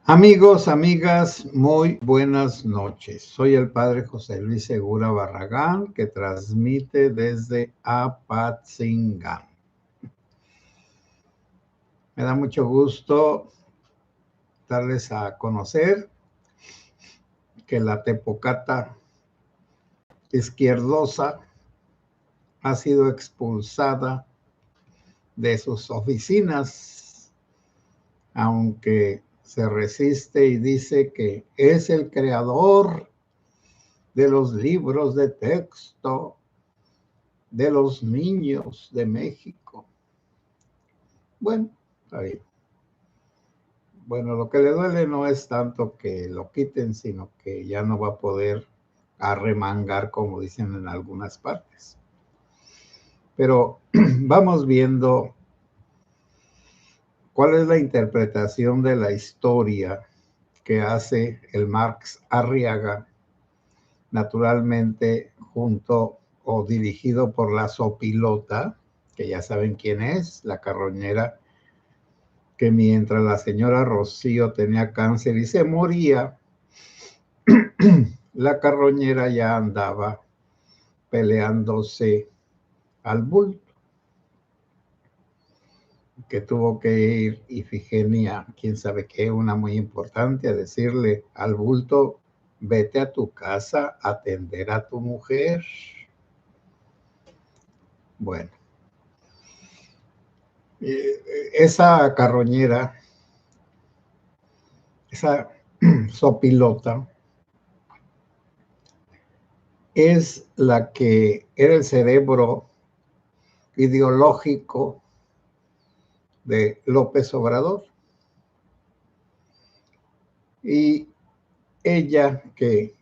Amigos, amigas, muy buenas noches. Soy el padre José Luis Segura Barragán, que transmite desde Apatzingán. Me da mucho gusto darles a conocer que la Tepocata izquierdosa ha sido expulsada de sus oficinas, aunque se resiste y dice que es el creador de los libros de texto de los niños de México. Bueno, está bien. Bueno, lo que le duele no es tanto que lo quiten, sino que ya no va a poder arremangar, como dicen en algunas partes. Pero vamos viendo cuál es la interpretación de la historia que hace el Marx Arriaga, naturalmente junto o dirigido por la Sopilota, que ya saben quién es, la carroñera, que mientras la señora Rocío tenía cáncer y se moría, la carroñera ya andaba peleándose al bulto, que tuvo que ir Ifigenia, quién sabe qué, una muy importante, a decirle al bulto: vete a tu casa a atender a tu mujer. Bueno, esa carroñera, esa Sopilota, es la que era el cerebro ideológico de López Obrador. Y ella que,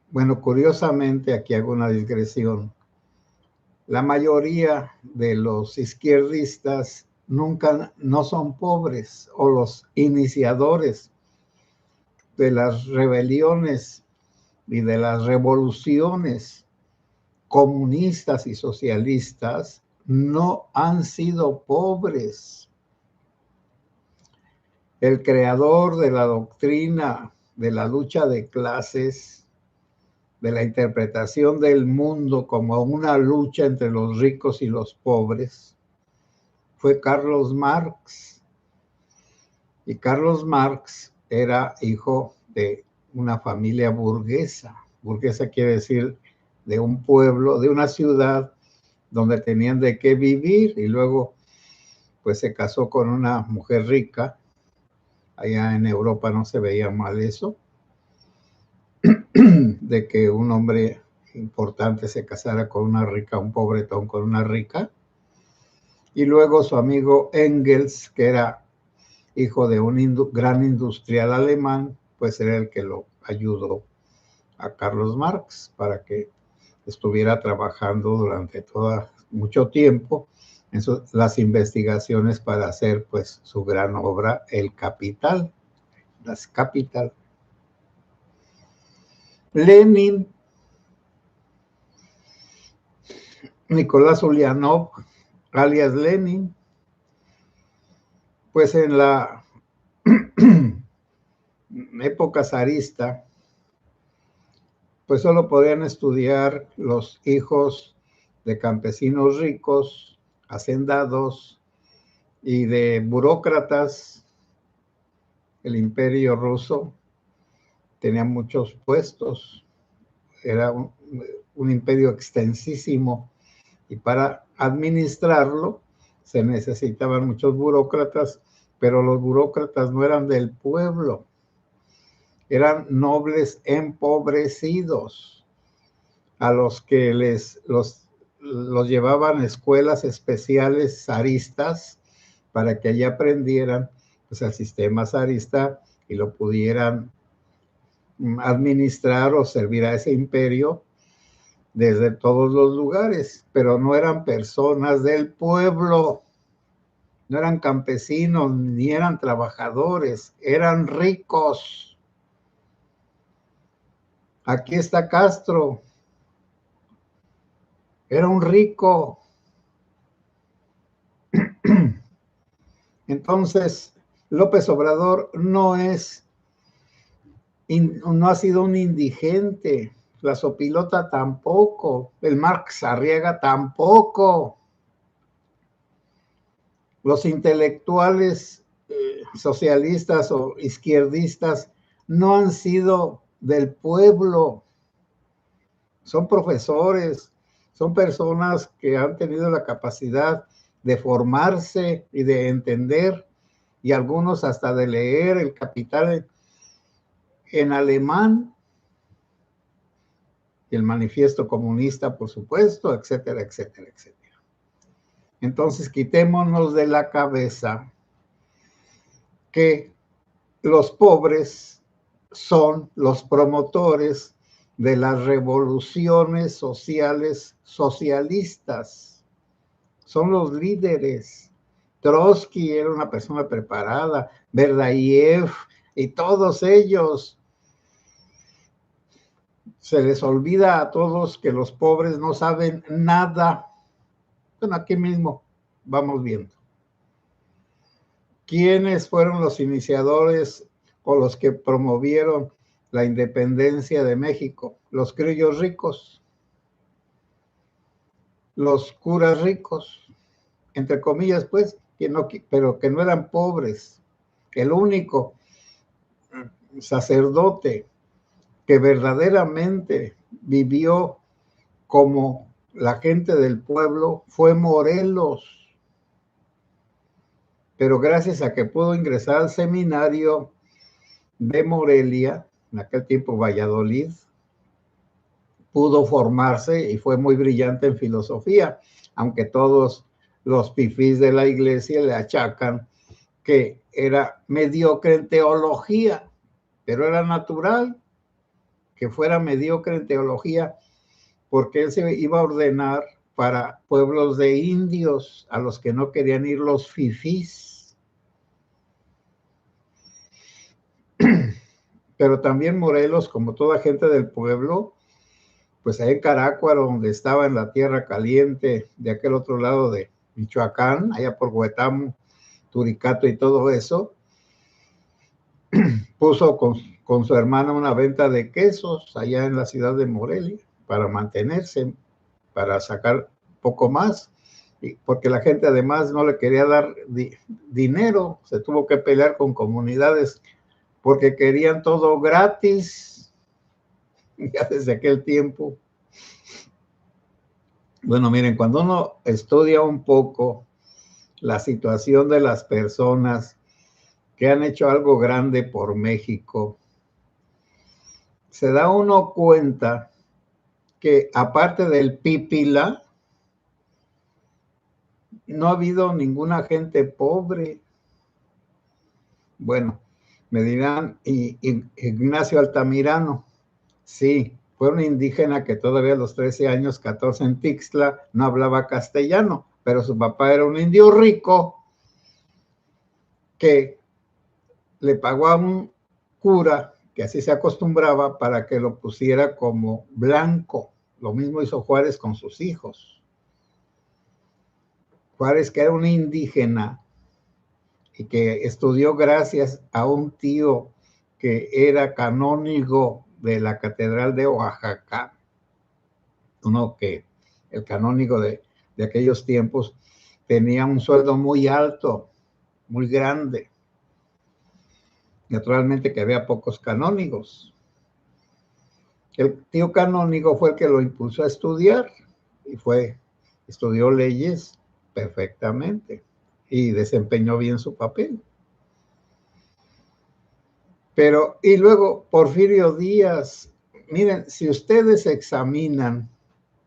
bueno, curiosamente, aquí hago una digresión, la mayoría de los izquierdistas nunca no son pobres, o los iniciadores de las rebeliones y de las revoluciones comunistas y socialistas no han sido pobres. El creador de la doctrina de la lucha de clases, de la interpretación del mundo como una lucha entre los ricos y los pobres, fue Carlos Marx. Y Carlos Marx era hijo de una familia burguesa. Burguesa quiere decir de un pueblo, de una ciudad donde tenían de qué vivir, y luego pues se casó con una mujer rica. Allá en Europa no se veía mal eso, de que un hombre importante se casara con una rica, un pobretón con una rica. Y luego su amigo Engels, que era hijo de un gran industrial alemán, pues era el que lo ayudó a Carlos Marx para que estuviera trabajando durante mucho tiempo en las investigaciones para hacer pues su gran obra, El Capital, Das Kapital. Lenin, Nicolás Ulyanov, alias Lenin, pues en la época zarista, pues solo podían estudiar los hijos de campesinos ricos, hacendados y de burócratas. El imperio ruso tenía muchos puestos, era un imperio extensísimo, y para administrarlo se necesitaban muchos burócratas, pero los burócratas no eran del pueblo, eran nobles empobrecidos, a los que los llevaban a escuelas especiales zaristas para que allí aprendieran pues, el sistema zarista y lo pudieran administrar o servir a ese imperio desde todos los lugares, pero no eran personas del pueblo, no eran campesinos, ni eran trabajadores, eran ricos. Aquí está Castro, era un rico. Entonces, López Obrador no es no ha sido un indigente, la Sopilota tampoco, el Marx Arriaga tampoco. Los intelectuales socialistas o izquierdistas no han sido del pueblo, son profesores, son personas que han tenido la capacidad de formarse y de entender, y algunos hasta de leer El Capital en alemán, y el Manifiesto Comunista, por supuesto, etcétera, etcétera, etcétera. Entonces, quitémonos de la cabeza que los pobres son los promotores de las revoluciones sociales socialistas. Son los líderes. Trotsky era una persona preparada, Berdyaev y todos ellos. Se les olvida a todos que los pobres no saben nada. Bueno, aquí mismo vamos viendo. ¿Quiénes fueron los iniciadores o los que promovieron la independencia de México? Los criollos ricos, los curas ricos, entre comillas, pues, pero que no eran pobres. El único sacerdote que verdaderamente vivió como la gente del pueblo fue Morelos. Pero gracias a que pudo ingresar al seminario de Morelia, en aquel tiempo Valladolid, pudo formarse y fue muy brillante en filosofía, aunque todos los fifís de la iglesia le achacan que era mediocre en teología, pero era natural que fuera mediocre en teología porque él se iba a ordenar para pueblos de indios a los que no querían ir los fifís. Pero también Morelos, como toda gente del pueblo, pues ahí en Carácuaro, donde estaba en la tierra caliente de aquel otro lado de Michoacán, allá por Huetamo, Turicato y todo eso, puso con su hermana una venta de quesos allá en la ciudad de Morelia para mantenerse, para sacar poco más, porque la gente además no le quería dar dinero, se tuvo que pelear con comunidades porque querían todo gratis, ya desde aquel tiempo. Bueno, miren, cuando uno estudia un poco la situación de las personas que han hecho algo grande por México, se da uno cuenta que aparte del Pípila, no ha habido ninguna gente pobre. Bueno, me dirán, y Ignacio Altamirano, sí, fue un indígena que todavía a los 13 años, 14 en Tixtla, no hablaba castellano, pero su papá era un indio rico que le pagó a un cura, que así se acostumbraba, para que lo pusiera como blanco. Lo mismo hizo Juárez con sus hijos. Juárez, que era un indígena y que estudió gracias a un tío que era canónigo de la Catedral de Oaxaca, uno que el canónigo de aquellos tiempos tenía un sueldo muy alto, muy grande. Naturalmente que había pocos canónigos. El tío canónigo fue el que lo impulsó a estudiar y estudió leyes perfectamente y desempeñó bien su papel. Pero, y luego Porfirio Díaz, miren, si ustedes examinan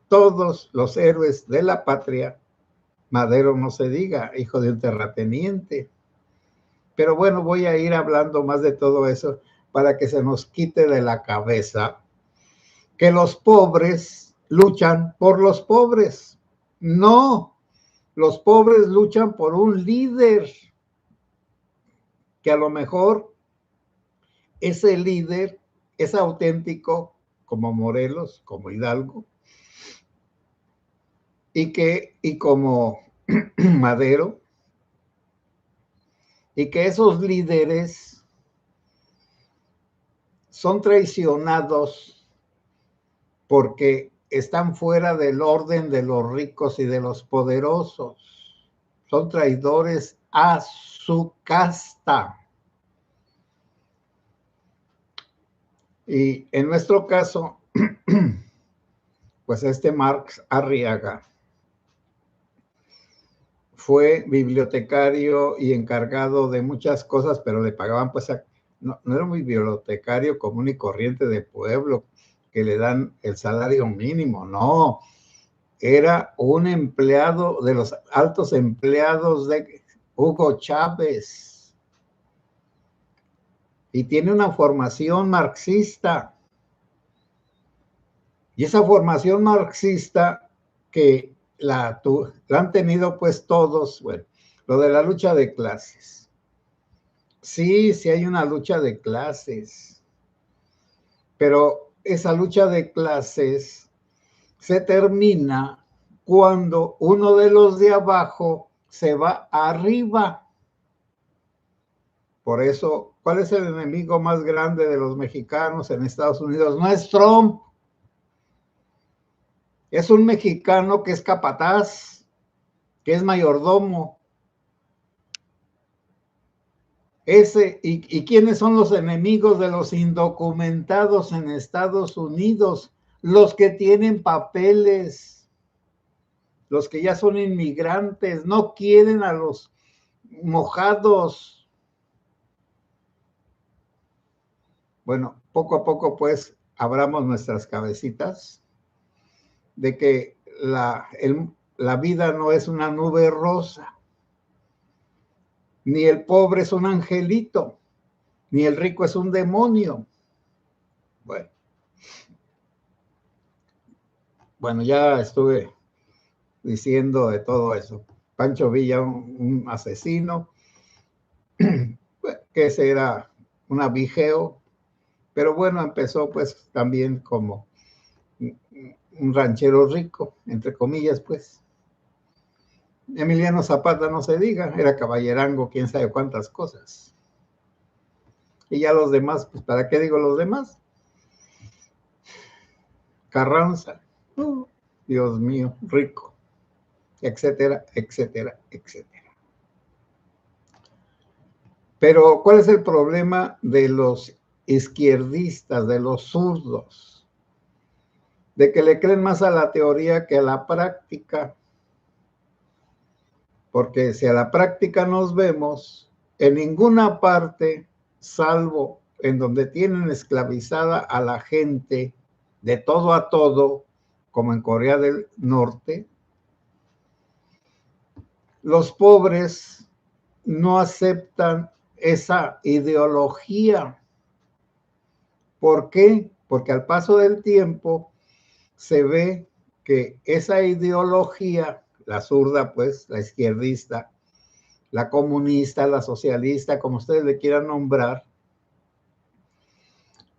todos los héroes de la patria, Madero no se diga, hijo de un terrateniente. Pero bueno, voy a ir hablando más de todo eso para que se nos quite de la cabeza que los pobres luchan por los pobres. No, los pobres luchan por un líder que a lo mejor ese líder es auténtico, como Morelos, como Hidalgo, y como Madero, y que esos líderes son traicionados porque están fuera del orden de los ricos y de los poderosos. Son traidores a su casta. Y en nuestro caso, pues Marx Arriaga fue bibliotecario y encargado de muchas cosas, pero le pagaban pues no era un bibliotecario común y corriente de pueblo que le dan el salario mínimo, no, era un empleado de los altos empleados de Hugo Chávez y tiene una formación marxista. Y esa formación marxista que la han tenido pues todos, bueno, lo de la lucha de clases. Sí, sí hay una lucha de clases, pero esa lucha de clases se termina cuando uno de los de abajo se va arriba. Por eso, ¿cuál es el enemigo más grande de los mexicanos en Estados Unidos? No es Trump. Es un mexicano que es capataz, que es mayordomo. ¿Y quiénes son los enemigos de los indocumentados en Estados Unidos? Los que tienen papeles, los que ya son inmigrantes, no quieren a los mojados. Bueno, poco a poco pues abramos nuestras cabecitas de que la vida no es una nube rosa. Ni el pobre es un angelito, ni el rico es un demonio. Bueno, ya estuve diciendo de todo eso. Pancho Villa, un asesino, que ese era un abigeo, pero bueno, empezó pues también como un ranchero rico, entre comillas, pues. Emiliano Zapata, no se diga, era caballerango, quién sabe cuántas cosas. Y ya los demás, pues, ¿para qué digo los demás? Carranza, Dios mío, rico, etcétera, etcétera, etcétera. Pero, ¿cuál es el problema de los izquierdistas, de los zurdos? De que le creen más a la teoría que a la práctica. Porque si a la práctica nos vemos, en ninguna parte, salvo en donde tienen esclavizada a la gente de todo a todo, como en Corea del Norte, los pobres no aceptan esa ideología. ¿Por qué? Porque al paso del tiempo se ve que esa ideología, la zurda, pues, la izquierdista, la comunista, la socialista, como ustedes le quieran nombrar,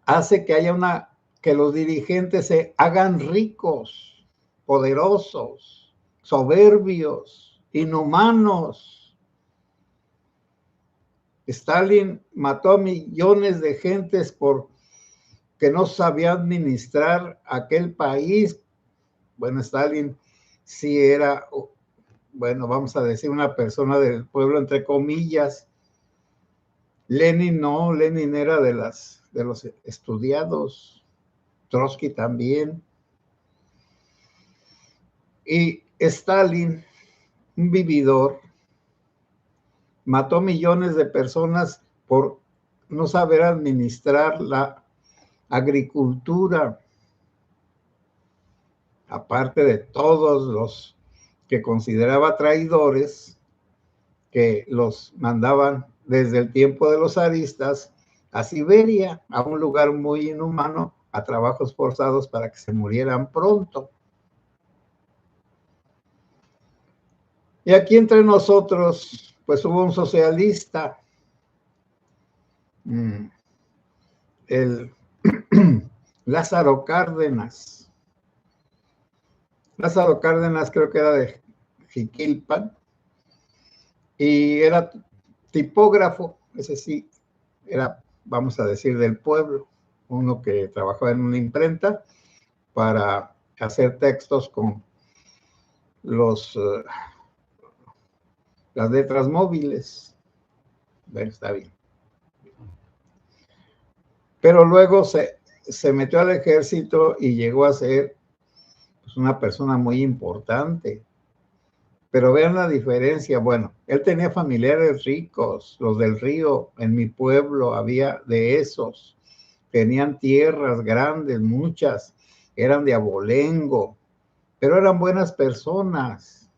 hace que haya que los dirigentes se hagan ricos, poderosos, soberbios, inhumanos. Stalin mató a millones de gentes porque no sabía administrar aquel país. Bueno, Stalin sí era, bueno, vamos a decir, una persona del pueblo, entre comillas. Lenin no, Lenin era de los estudiados, Trotsky también. Y Stalin, un vividor, mató millones de personas por no saber administrar la agricultura, aparte de todos los que consideraba traidores, que los mandaban desde el tiempo de los zaristas a Siberia, a un lugar muy inhumano, a trabajos forzados para que se murieran pronto. Y aquí entre nosotros, pues hubo un socialista, el Lázaro Cárdenas. Lázaro Cárdenas creo que era de Jiquilpan y era tipógrafo, ese sí, era, vamos a decir, del pueblo. uno que trabajaba en una imprenta para hacer textos con las letras móviles. Bueno, está bien. Pero luego se metió al ejército y llegó a ser pues, una persona muy importante. Pero vean la diferencia. Bueno, él tenía familiares ricos, los del río. En mi pueblo había de esos. Tenían tierras grandes, muchas. Eran de abolengo, pero eran buenas personas.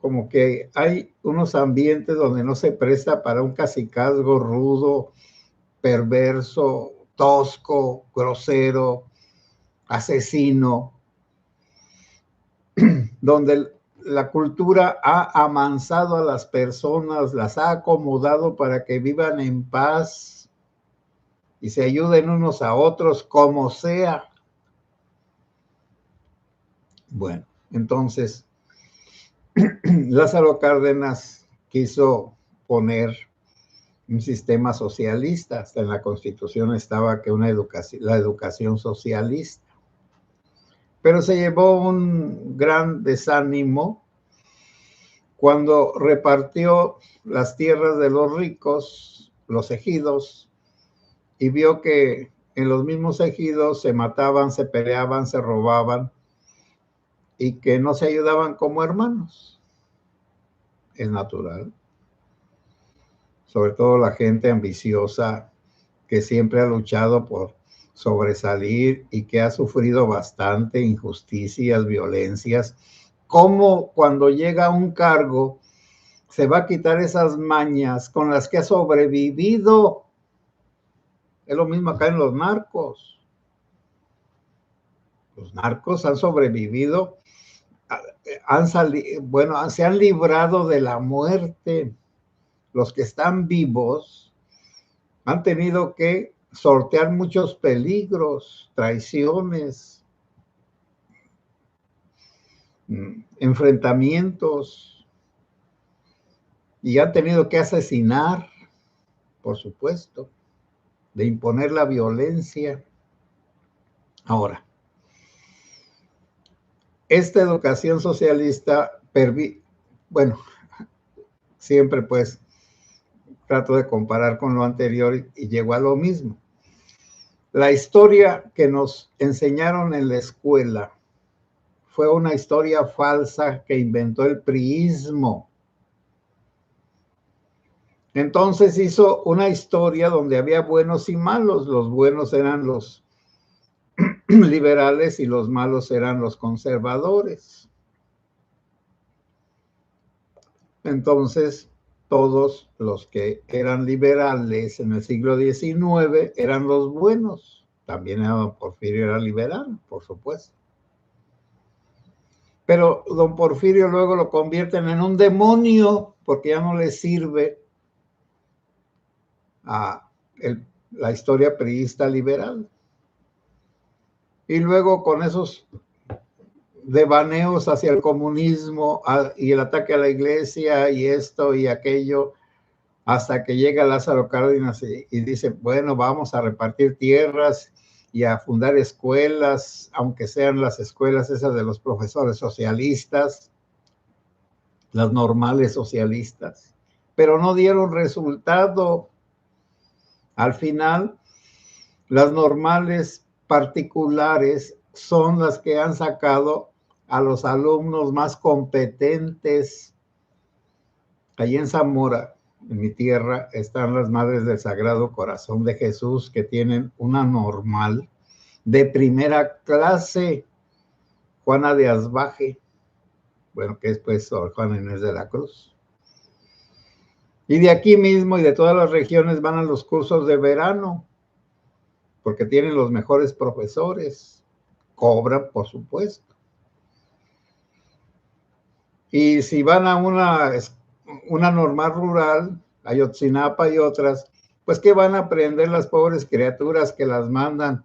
Como que hay unos ambientes donde no se presta para un cacicazgo rudo, perverso, tosco, grosero, asesino, donde la cultura ha amansado a las personas, las ha acomodado para que vivan en paz y se ayuden unos a otros como sea. Bueno, entonces Lázaro Cárdenas quiso poner un sistema socialista. Hasta en la Constitución estaba que la educación socialista. Pero se llevó un gran desánimo cuando repartió las tierras de los ricos, los ejidos, y vio que en los mismos ejidos se mataban, se peleaban, se robaban y que no se ayudaban como hermanos. Es natural. Sobre todo la gente ambiciosa que siempre ha luchado por sobresalir y que ha sufrido bastante injusticias, violencias, como cuando llega a un cargo se va a quitar esas mañas con las que ha sobrevivido. Es lo mismo acá en los narcos. Los narcos han sobrevivido, se han librado de la muerte. Los que están vivos han tenido que sortear muchos peligros, traiciones, enfrentamientos, y han tenido que asesinar, por supuesto, de imponer la violencia. Ahora, esta educación socialista, bueno, siempre pues trato de comparar con lo anterior y llego a lo mismo. La historia que nos enseñaron en la escuela fue una historia falsa que inventó el priismo. Entonces hizo una historia donde había buenos y malos. Los buenos eran los liberales y los malos eran los conservadores. Entonces, todos los que eran liberales en el siglo XIX eran los buenos. También Porfirio era liberal, por supuesto. Pero don Porfirio luego lo convierten en un demonio porque ya no le sirve a la historia priista liberal. Y luego con esos devaneos hacia el comunismo y el ataque a la iglesia y esto y aquello, hasta que llega Lázaro Cárdenas y dice, bueno, vamos a repartir tierras y a fundar escuelas, aunque sean las escuelas esas de los profesores socialistas, las normales socialistas, pero no dieron resultado. Al final, las normales particulares son las que han sacado a los alumnos más competentes. Allí en Zamora, en mi tierra, están las Madres del Sagrado Corazón de Jesús, que tienen una normal de primera clase, Juana de Asbaje, bueno, que es pues Sor Juana Inés de la Cruz. Y de aquí mismo y de todas las regiones van a los cursos de verano, porque tienen los mejores profesores, cobran, por supuesto. Y si van a una normal rural, Ayotzinapa y otras, pues ¿qué van a aprender las pobres criaturas que las mandan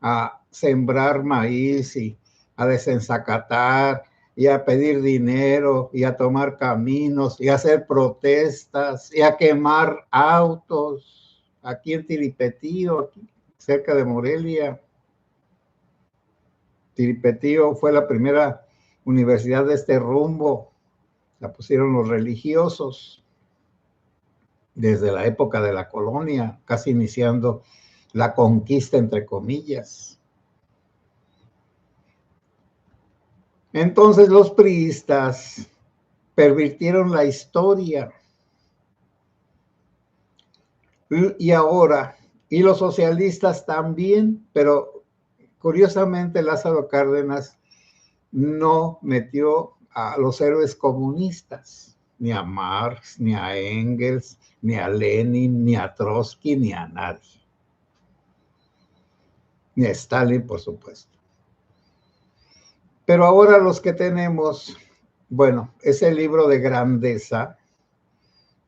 a sembrar maíz y a desensacatar y a pedir dinero y a tomar caminos y a hacer protestas y a quemar autos? aquí en Tiripetío, aquí, cerca de Morelia. Tiripetío fue la primera universidad de este rumbo. La pusieron los religiosos desde la época de la colonia, casi iniciando la conquista, entre comillas. Entonces los priistas pervirtieron la historia. Y ahora, y los socialistas también, pero curiosamente Lázaro Cárdenas no metió a los héroes comunistas, ni a Marx, ni a Engels, ni a Lenin, ni a Trotsky, ni a nadie. Ni a Stalin, por supuesto. Pero ahora los que tenemos, bueno, ese libro de grandeza,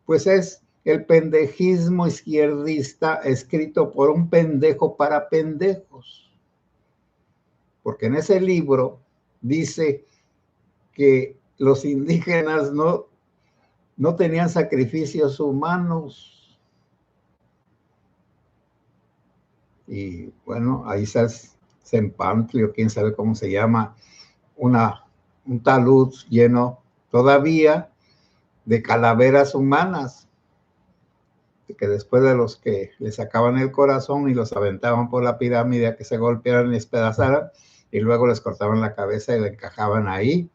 pues es el pendejismo izquierdista escrito por un pendejo para pendejos. Porque en ese libro dice que los indígenas no tenían sacrificios humanos. Y bueno, ahí está Zempantlio, quién sabe cómo se llama, un talud lleno todavía de calaveras humanas, que después de los que les sacaban el corazón y los aventaban por la pirámide a que se golpearan y despedazaran, y luego les cortaban la cabeza y la encajaban ahí.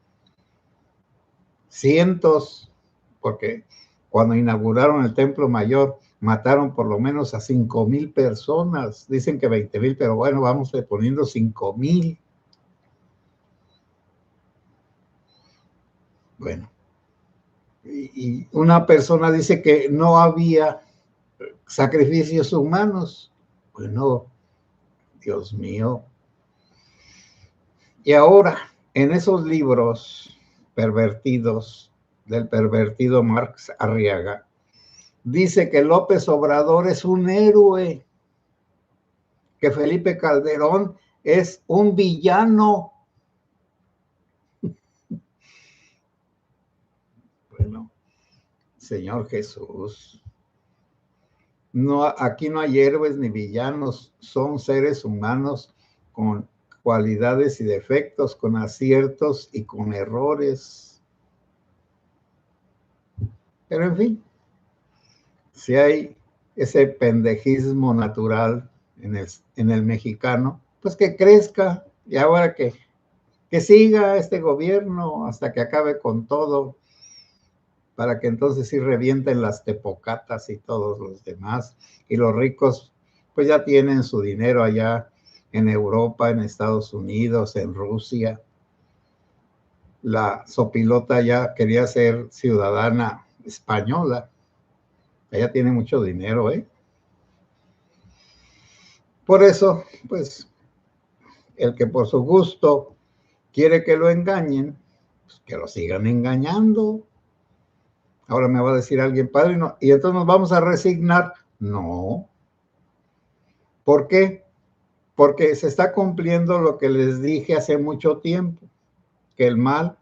Cientos, porque cuando inauguraron el Templo Mayor, mataron por lo menos a 5,000 personas. Dicen que 20,000, pero bueno, vamos poniendo 5,000. Bueno, y una persona dice que no había sacrificios humanos. Bueno, Dios mío. Y ahora, en esos libros pervertidos del pervertido Marx Arriaga, dice que López Obrador es un héroe, que Felipe Calderón es un villano. Bueno, Señor Jesús, no, aquí no hay héroes ni villanos, son seres humanos con cualidades y defectos, con aciertos y con errores. Pero en fin, si hay ese pendejismo natural en el mexicano, pues que crezca, y ahora que siga este gobierno hasta que acabe con todo, para que entonces sí revienten las tepocatas y todos los demás, y los ricos pues ya tienen su dinero allá en Europa, en Estados Unidos, en Rusia. La sopilota ya quería ser ciudadana española. Ella tiene mucho dinero, ¿eh? Por eso, pues, el que por su gusto quiere que lo engañen, pues que lo sigan engañando. Ahora me va a decir alguien, padre, no, y entonces nos vamos a resignar. No. ¿Por qué? Porque se está cumpliendo lo que les dije hace mucho tiempo, que el mal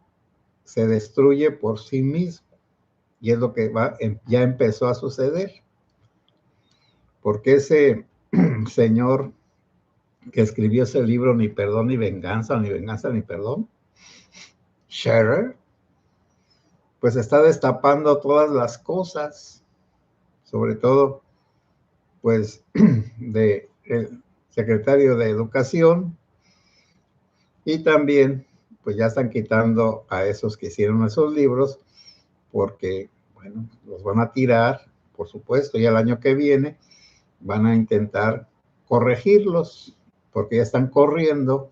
se destruye por sí mismo. Y es lo que ya empezó a suceder. Porque ese señor que escribió ese libro, Ni perdón ni venganza, ni venganza ni perdón, Scherer, pues está destapando todas las cosas, sobre todo, pues, de el secretario de Educación, y también, pues ya están quitando a esos que hicieron esos libros, porque, bueno, los van a tirar, por supuesto, y el año que viene van a intentar corregirlos, porque ya están corriendo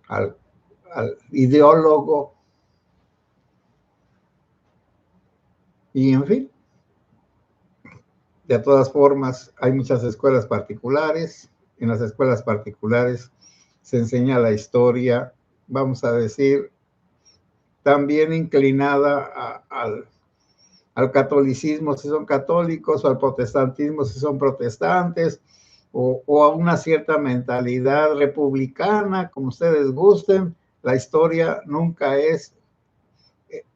al ideólogo. Y en fin, de todas formas, hay muchas escuelas particulares. En las escuelas particulares se enseña la historia, vamos a decir, también inclinada al catolicismo si son católicos, o al protestantismo si son protestantes, o a una cierta mentalidad republicana, como ustedes gusten. La historia nunca es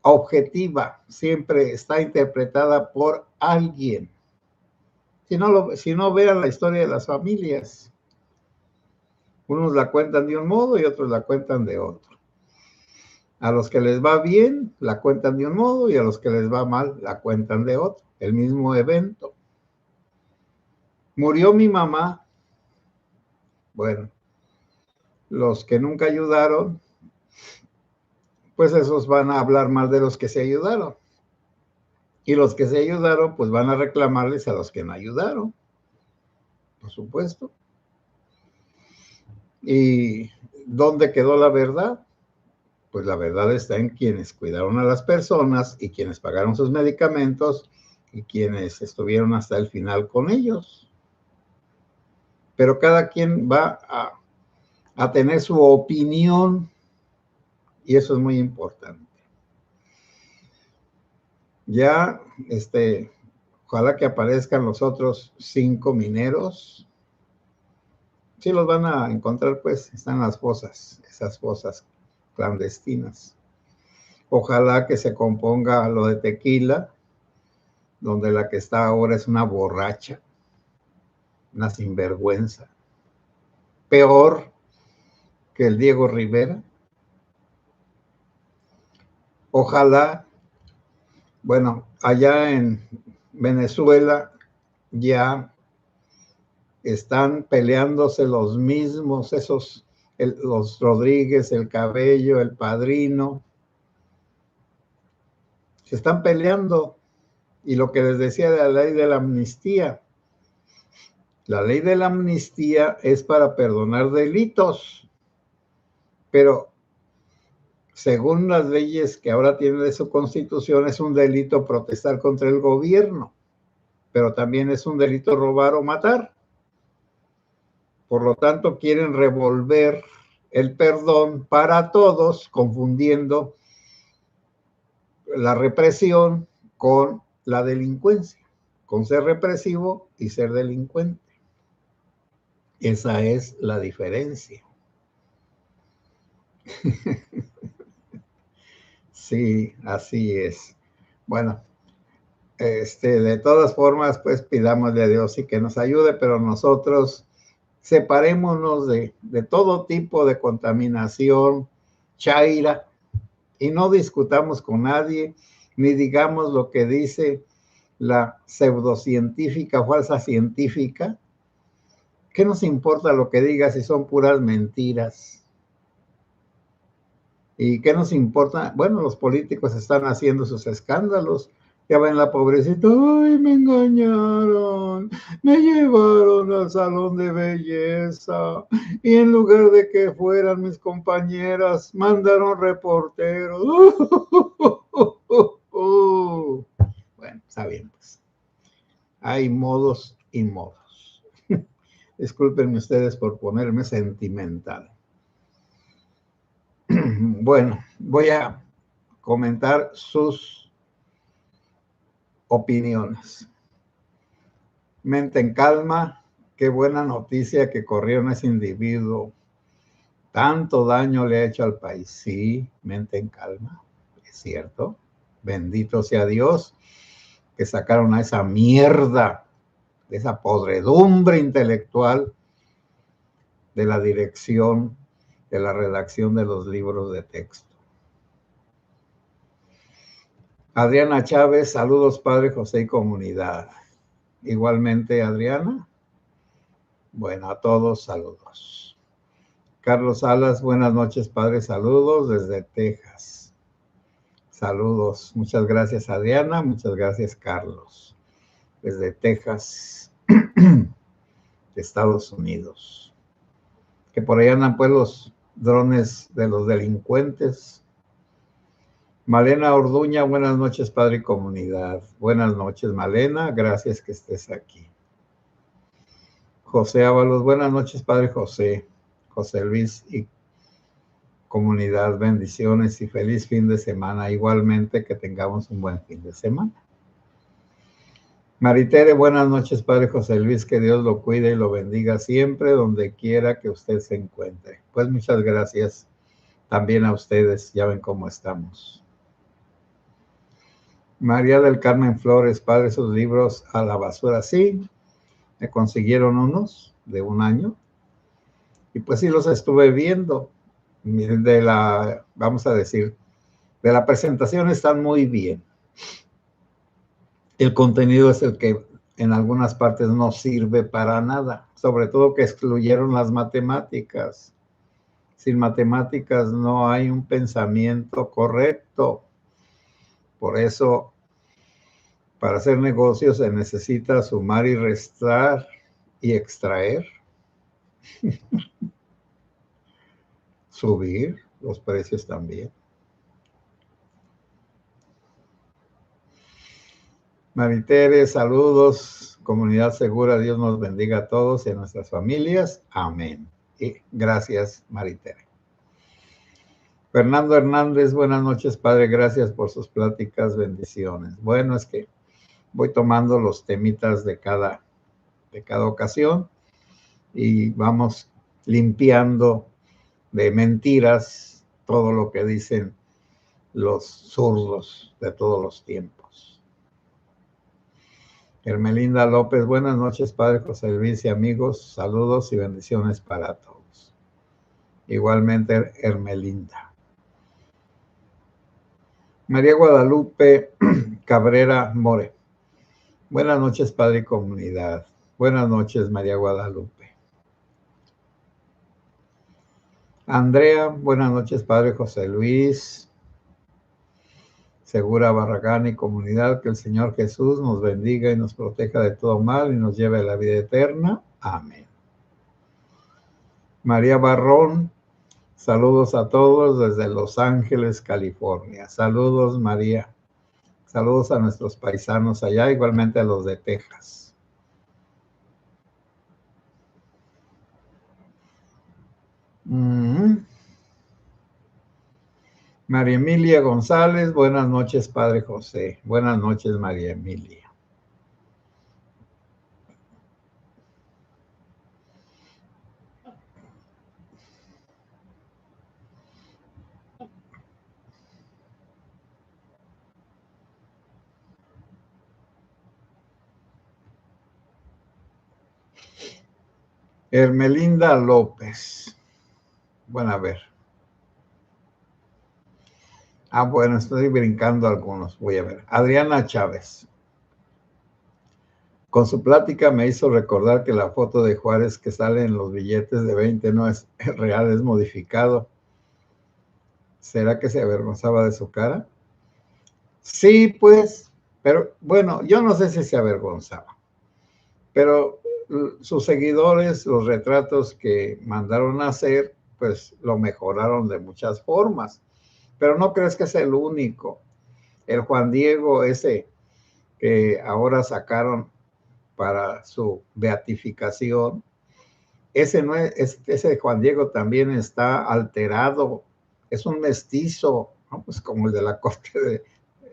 objetiva, siempre está interpretada por alguien. Si no, vean la historia de las familias. Unos la cuentan de un modo y otros la cuentan de otro. A los que les va bien, la cuentan de un modo, y a los que les va mal, la cuentan de otro. El mismo evento. Murió mi mamá. Bueno, los que nunca ayudaron, pues esos van a hablar mal de los que se ayudaron. Y los que se ayudaron, pues van a reclamarles a los que no ayudaron. Por supuesto. ¿Y dónde quedó la verdad? Pues la verdad está en quienes cuidaron a las personas y quienes pagaron sus medicamentos y quienes estuvieron hasta el final con ellos. Pero cada quien va a tener su opinión, y eso es muy importante. Ya, ojalá que aparezcan los otros 5 mineros. Sí los van a encontrar, pues, están las fosas, esas fosas clandestinas. Ojalá que se componga lo de Tequila, donde la que está ahora es una borracha, una sinvergüenza, peor que el Diego Rivera. Ojalá, bueno, allá en Venezuela ya están peleándose los mismos, los Rodríguez, el Cabello, el Padrino, se están peleando. Y lo que les decía de la ley de la amnistía es para perdonar delitos, pero según las leyes que ahora tiene de su constitución, es un delito protestar contra el gobierno, pero también es un delito robar o matar. Por lo tanto, quieren revolver el perdón para todos, confundiendo la represión con la delincuencia, con ser represivo y ser delincuente. Esa es la diferencia. Sí, así es. Bueno, de todas formas, pues pidámosle a Dios y que nos ayude, pero nosotros separémonos de todo tipo de contaminación, chaira, y no discutamos con nadie, ni digamos lo que dice la pseudocientífica, falsa científica. ¿Qué nos importa lo que diga si son puras mentiras? ¿Y qué nos importa? Bueno, los políticos están haciendo sus escándalos. Ya ven la pobrecita, ay, me engañaron, me llevaron al salón de belleza y en lugar de que fueran mis compañeras, mandaron reporteros. Bueno, está bien, pues. Hay modos y modos. Discúlpenme ustedes por ponerme sentimental. Bueno, voy a comentar sus opiniones. Mente en calma, qué buena noticia que corrieron a ese individuo. Tanto daño le ha hecho al país. Sí, mente en calma, es cierto. Bendito sea Dios que sacaron a esa mierda, de esa podredumbre intelectual de la dirección de la redacción de los libros de texto. Adriana Chávez, saludos Padre José y comunidad. Igualmente Adriana. Bueno, a todos saludos. Carlos Salas, buenas noches Padre, saludos desde Texas. Saludos, muchas gracias Adriana, muchas gracias Carlos. Desde Texas, Estados Unidos. Que por ahí andan pues los drones de los delincuentes. Malena Orduña, buenas noches, Padre y comunidad. Buenas noches, Malena, gracias que estés aquí. José Ábalos, buenas noches, Padre José. José Luis y comunidad, bendiciones y feliz fin de semana. Igualmente que tengamos un buen fin de semana. Maritere, buenas noches, Padre José Luis, que Dios lo cuide y lo bendiga siempre, donde quiera que usted se encuentre. Pues muchas gracias también a ustedes, ya ven cómo estamos. María del Carmen Flores, Padre, sus libros a la basura. Sí, Me consiguieron unos de 1 año y pues sí los estuve viendo. Vamos a decir, de la presentación están muy bien. El contenido es el que en algunas partes no sirve para nada, sobre todo que excluyeron las matemáticas. Sin matemáticas no hay un pensamiento correcto. Por eso, para hacer negocios se necesita sumar y restar y extraer, subir los precios también. Maritere, saludos, comunidad segura, Dios nos bendiga a todos y a nuestras familias. Amén. Y gracias, Maritere. Fernando Hernández, buenas noches, Padre, gracias por sus pláticas, bendiciones. Bueno, es que voy tomando los temitas de cada ocasión y vamos limpiando de mentiras todo lo que dicen los zurdos de todos los tiempos. Hermelinda López, buenas noches, Padre José Luis y amigos, saludos y bendiciones para todos. Igualmente, Hermelinda. María Guadalupe Cabrera More, buenas noches, Padre y comunidad. Buenas noches, María Guadalupe. Andrea, buenas noches, Padre José Luis. Segura Barragán y comunidad, que el Señor Jesús nos bendiga y nos proteja de todo mal y nos lleve a la vida eterna. Amén. María Barrón, saludos a todos desde Los Ángeles, California. Saludos, María. Saludos a nuestros paisanos allá, igualmente a los de Texas. María Emilia González, buenas noches, Padre José. Buenas noches, María Emilia. Hermelinda López. Bueno, a ver. Bueno, estoy brincando algunos. Voy a ver. Adriana Chávez. Con su plática me hizo recordar que la foto de Juárez que sale en los billetes de 20 no es real, es modificado. ¿Será que se avergonzaba de su cara? Sí, pues, pero bueno, yo no sé si se avergonzaba, pero sus seguidores, los retratos que mandaron a hacer, pues lo mejoraron de muchas formas. Pero no crees que es el único. El Juan Diego ese que ahora sacaron para su beatificación, ese no es, ese Juan Diego también está alterado, es un mestizo, ¿no? Pues como el de la corte,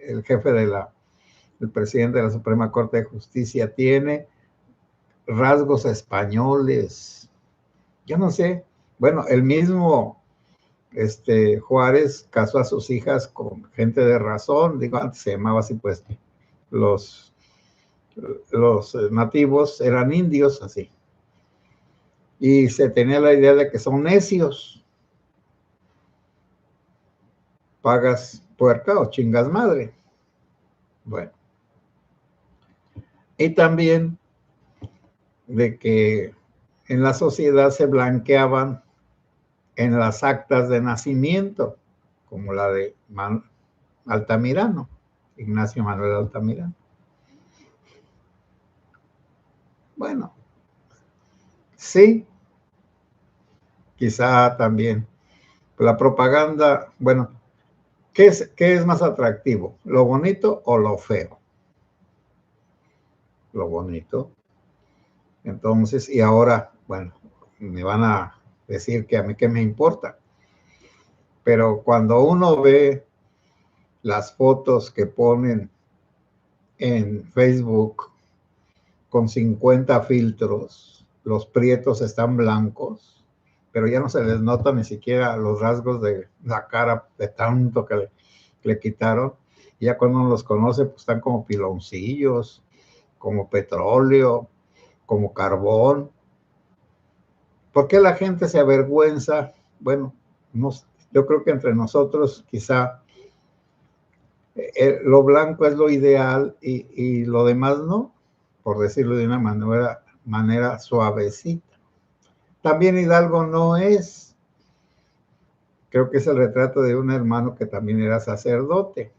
el jefe el presidente de la Suprema Corte de Justicia, tiene rasgos españoles. Yo no sé, bueno, el mismo Juárez casó a sus hijas con gente de razón, digo, antes se llamaba así, pues los nativos eran indios, así. Y se tenía la idea de que son necios. Pagas puerca o chingas madre. Bueno. Y también de que en la sociedad se blanqueaban en las actas de nacimiento, como la de Altamirano, Ignacio Manuel Altamirano. Bueno, sí, quizá también. La propaganda, bueno, ¿qué es más atractivo? ¿Lo bonito o lo feo? Lo bonito. Entonces, y ahora, bueno, me van a decir que a mí qué me importa. Pero cuando uno ve las fotos que ponen en Facebook con 50 filtros, los prietos están blancos, pero ya no se les nota ni siquiera los rasgos de la cara de tanto que le quitaron. Ya cuando uno los conoce, pues están como piloncillos, como petróleo, como carbón. ¿Por qué la gente se avergüenza? Bueno, no, yo creo que entre nosotros quizá lo blanco es lo ideal y lo demás no, por decirlo de una manera suavecita. También Hidalgo no es, creo que es el retrato de un hermano que también era sacerdote.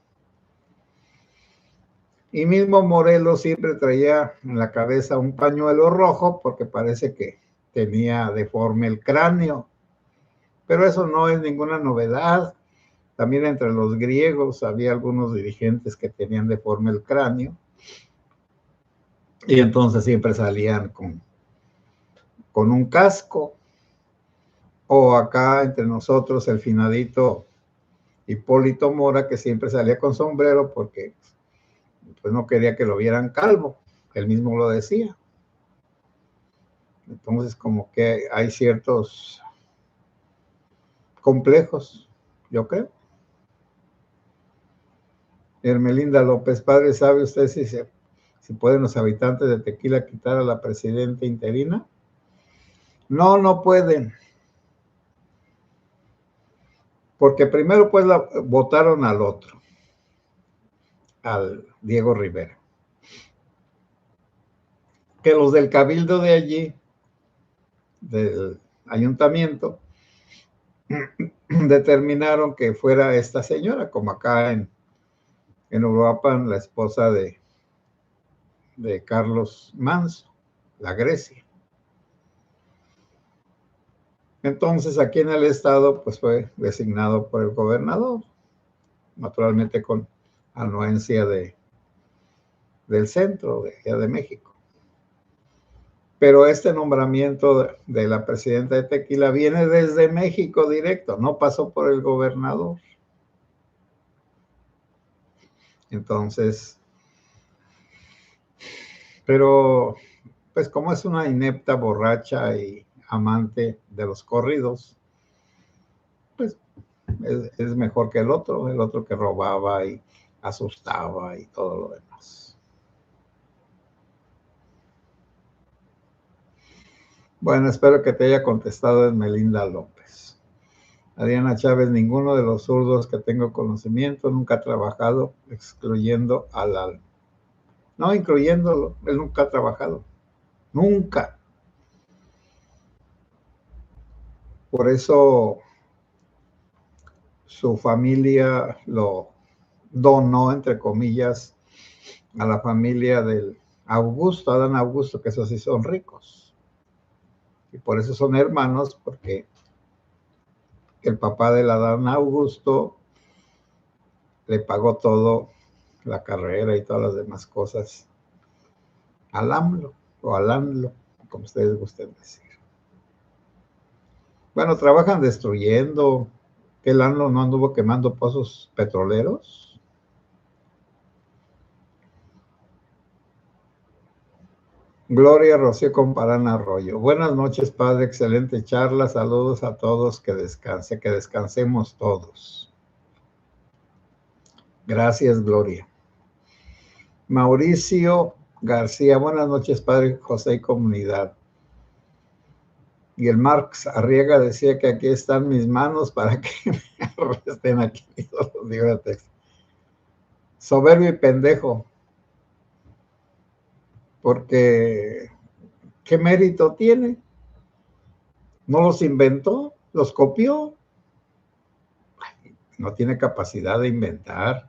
Y mismo Morelos siempre traía en la cabeza un pañuelo rojo porque parece que tenía deforme el cráneo. Pero eso no es ninguna novedad. También entre los griegos había algunos dirigentes que tenían deforme el cráneo. Y entonces siempre salían con un casco. O acá entre nosotros el finadito Hipólito Mora, que siempre salía con sombrero porque pues no quería que lo vieran calvo. Él mismo lo decía. Entonces como que hay ciertos complejos, yo creo. Hermelinda López, padre, ¿sabe usted si pueden los habitantes de Tequila quitar a la presidenta interina? No, no pueden. Porque primero pues votaron al otro, al Diego Rivera. Que los del cabildo de allí, del ayuntamiento, determinaron que fuera esta señora, como acá en Uruapan, la esposa de Carlos Manso, la Grecia. Entonces aquí en el estado pues fue designado por el gobernador, naturalmente con anuencia del centro de México. Pero este nombramiento de la presidenta de Tequila viene desde México directo, no pasó por el gobernador. Entonces, pero pues como es una inepta borracha y amante de los corridos, pues es mejor que el otro que robaba y asustaba y todo lo demás. Bueno, espero que te haya contestado Esmelinda López. Adriana Chávez, ninguno de los zurdos que tengo conocimiento nunca ha trabajado, excluyendo al alma. No, incluyéndolo, él nunca ha trabajado. Nunca. Por eso su familia lo donó, entre comillas, a la familia del Augusto, Adán Augusto, que esos sí son ricos. Y por eso son hermanos, porque el papá del Adán Augusto le pagó todo, la carrera y todas las demás cosas, al AMLO o al ANLO, como ustedes gusten decir. Bueno, trabajan destruyendo. ¿Que el ANLO no anduvo quemando pozos petroleros? Gloria Rocío Comparán Arroyo. Buenas noches, padre. Excelente charla. Saludos a todos. Que descansemos todos. Gracias, Gloria. Mauricio García. Buenas noches, padre José y comunidad. Y el Marx Arriaga decía que aquí están mis manos para que me arresten aquí. Soberbio y pendejo. Porque, ¿qué mérito tiene? No los inventó, los copió. No tiene capacidad de inventar.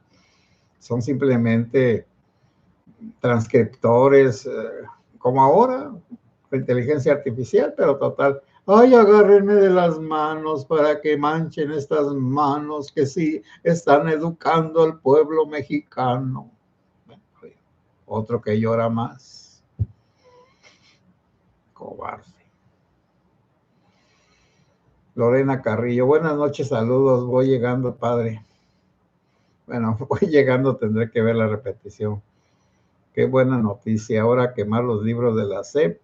Son simplemente transcriptores, como ahora, la inteligencia artificial, pero total. Ay, agárrenme de las manos para que manchen estas manos que sí están educando al pueblo mexicano. Bueno, otro que llora más. Cobarde. Lorena Carrillo, buenas noches, saludos, voy llegando, padre. Bueno, voy llegando, tendré que ver la repetición. Qué buena noticia, ahora quemar los libros de la SEP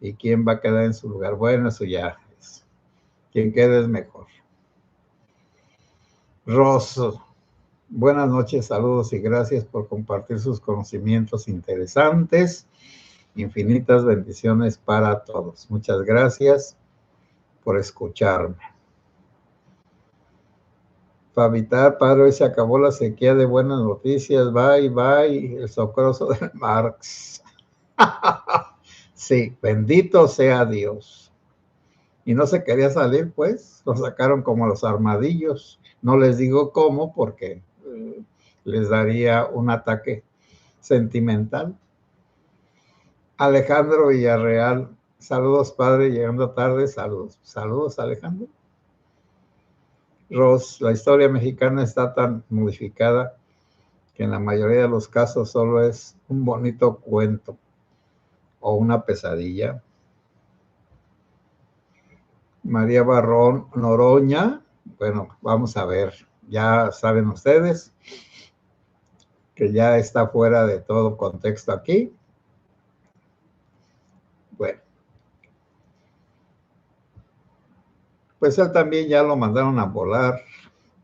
y quién va a quedar en su lugar. Bueno, eso ya es. Quien quede es mejor. Rosso, buenas noches, saludos y gracias por compartir sus conocimientos interesantes. Infinitas bendiciones para todos. Muchas gracias por escucharme. Fabitar, padre, hoy se acabó la sequía de buenas noticias. Bye, bye, el socorro del Marx. Sí, bendito sea Dios. Y no se quería salir, pues, lo sacaron como los armadillos. No les digo cómo, porque les daría un ataque sentimental. Alejandro Villarreal, saludos, padre, llegando tarde, saludos. Saludos, Alejandro. Ros, la historia mexicana está tan modificada que en la mayoría de los casos solo es un bonito cuento o una pesadilla. María Barrón Noroña, bueno, vamos a ver, ya saben ustedes que ya está fuera de todo contexto aquí. Bueno, pues él también ya lo mandaron a volar,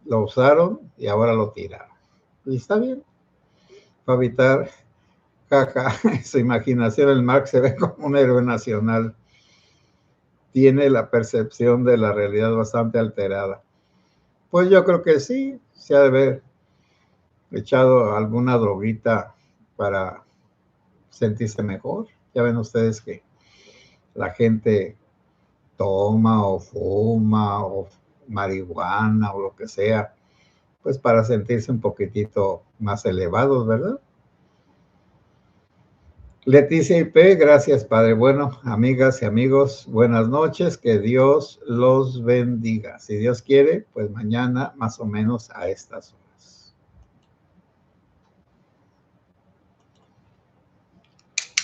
lo usaron y ahora lo tiraron. Y está bien. Para evitar, jaja, su imaginación, el Marx se ve como un héroe nacional. Tiene la percepción de la realidad bastante alterada. Pues yo creo que sí, se ha de haber echado alguna droguita para sentirse mejor. Ya ven ustedes que la gente toma o fuma o marihuana o lo que sea, pues para sentirse un poquitito más elevados, ¿verdad? Leticia IP, gracias, Padre. Bueno, amigas y amigos, buenas noches, que Dios los bendiga. Si Dios quiere, pues mañana más o menos a estas horas.